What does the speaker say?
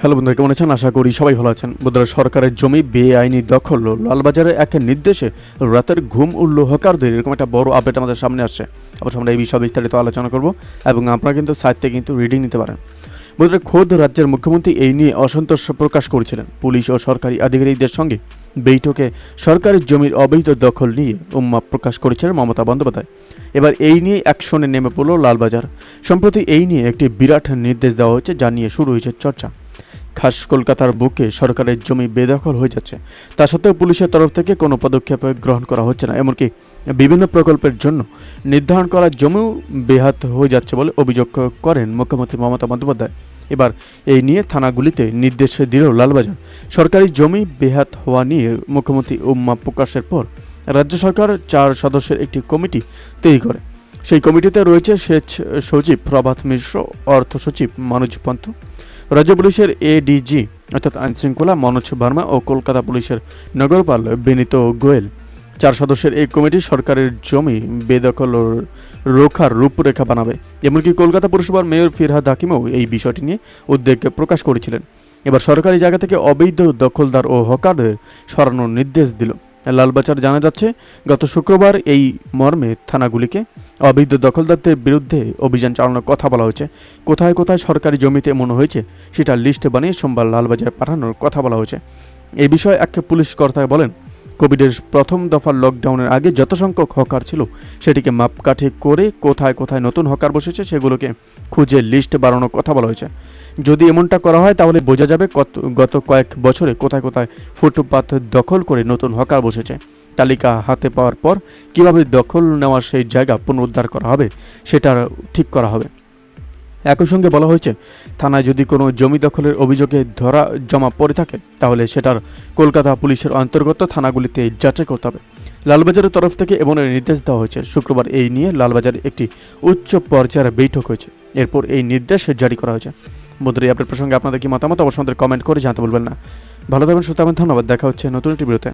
Hello বন্ধুরা, কেমন আছেন? আশা করি সবাই ভালো আছেন। বন্ধুরা, সরকারের জমি বেআইনি দখল ও লালবাজারে এক নির্দেশে রাতের ঘুম উড়ল হকারদের, এরকম একটা বড় আপডেট আমাদের সামনে আসছে। অবশ্য আমরা এই বিষয়ে বিস্তারিত আলোচনা করব এবং আপনারা কিন্তু সাইট থেকে কিন্তু রিডিং নিতে পারেন। বন্ধুরা, খোদ রাজ্যের মুখ্যমন্ত্রী এই নিয়ে অসন্তোষ প্রকাশ করেছিলেন। পুলিশ ও সরকারি আধিকারিকদের সঙ্গে বৈঠকে সরকারি জমির অবৈধ দখল নিয়ে উম্মাদ প্রকাশ করেছিলেন মমতা বন্দ্যোপাধ্যায়। এবার এই নিয়ে অ্যাকশনে নেমে পড়ল লালবাজার। সম্প্রতি এই নিয়ে একটি বিরাট নির্দেশ দেওয়া হয়েছে, যা নিয়ে শুরু হয়েছে চর্চা। খাস কলকাতার বুকে সরকারের জমি বেদখল হয়ে যাচ্ছে, তা সত্ত্বেও পুলিশের তরফ থেকে কোনো পদক্ষেপ গ্রহণ করা হচ্ছে না। এমনকি বিভিন্ন প্রকল্পের জন্য নির্ধারণ করা জমিও বেহাত হয়ে যাচ্ছে বলে অভিযোগ করেন মুখ্যমন্ত্রী মমতা বন্দ্যোপাধ্যায়। এবার এই নিয়ে থানাগুলিতে নির্দেশ দিল লালবাজার। সরকারি জমি বেহাত হওয়া নিয়ে মুখ্যমন্ত্রী উম্মা প্রকাশের পর রাজ্য সরকার 4 সদস্যের একটি কমিটি তৈরি করে। সেই কমিটিতে রয়েছে সেচ সচিব প্রভাত মিশ্র, অর্থ সচিব মনোজ পন্থ, রাজ্য পুলিশের এডিজি অর্থাৎ আইনশৃঙ্খলা মনোজ ভার্মা ও কলকাতা পুলিশের নগরপাল বিনীত গোয়েল। 4 সদস্যের এই কমিটি সরকারের জমি বেদখল রক্ষার রূপরেখা বানাবে। এমনকি কলকাতা পুরসভার মেয়র ফিরহাদ হাকিমও এই বিষয়টি নিয়ে উদ্বেগ প্রকাশ করেছিলেন। এবার সরকারি জায়গা থেকে অবৈধ দখলদার ও হকারদের সরানোর নির্দেশ দিল লালবাজার। জানা যাচ্ছে, গত শুক্রবার এই মর্মে থানাগুলিকে অবৈধ দখলদারদের বিরুদ্ধে অভিযান চালানোর কথা বলা হয়েছে। কোথায় কোথায় সরকারি জমিতে মনে হয়েছে সেটা লিস্ট বানিয়ে সোমবার লালবাজারে পাঠানোর কথা বলা হয়েছে। এই বিষয়ে এক পুলিশ কর্তা বলেন, কোভিডের প্রথম দফার লকডাউনের আগে যত সংখ্যক হকার ছিল সেটিকে মাপকাঠি করে কোথায় কোথায় নতুন হকার বসেছে সেগুলোকে খুঁজে লিস্ট বানানোর কথা বলা হয়েছে। যদি এমনটা করা হয় তাহলে বোঝা যাবে গত কয়েক বছরে কোথায় কোথায় ফুটপাত দখল করে নতুন হকার বসেছে। তালিকা হাতে পাওয়ার পর কীভাবে দখল নেওয়া সেই জায়গা পুনরুদ্ধার করা হবে সেটা ঠিক করা হবে। একই সঙ্গে বলা হয়েছে, থানায় যদি কোনো জমি দখলের অভিযোগে ধরা জমা পড়ে থাকে তাহলে সেটার কলকাতা পুলিশের অন্তর্গত থানাগুলিতে যাচাই করতে হবে। লালবাজারের তরফ থেকে এমন নির্দেশ দেওয়া হয়েছে। শুক্রবার এই নিয়ে লালবাজারে একটি উচ্চ পর্যায়ের বৈঠক হয়েছে। এরপর এই নির্দেশ জারি করা হয়েছে। বন্ধুরা, এই আপডেট প্রসঙ্গে আপনাদের কি মতামত অবশ্যই কমেন্ট করে জানাতে বলবেন না। ভালো থাকবেন, সুস্থ থাকবেন, ধন্যবাদ। দেখা হচ্ছে নতুন একটি ভিডিওতে।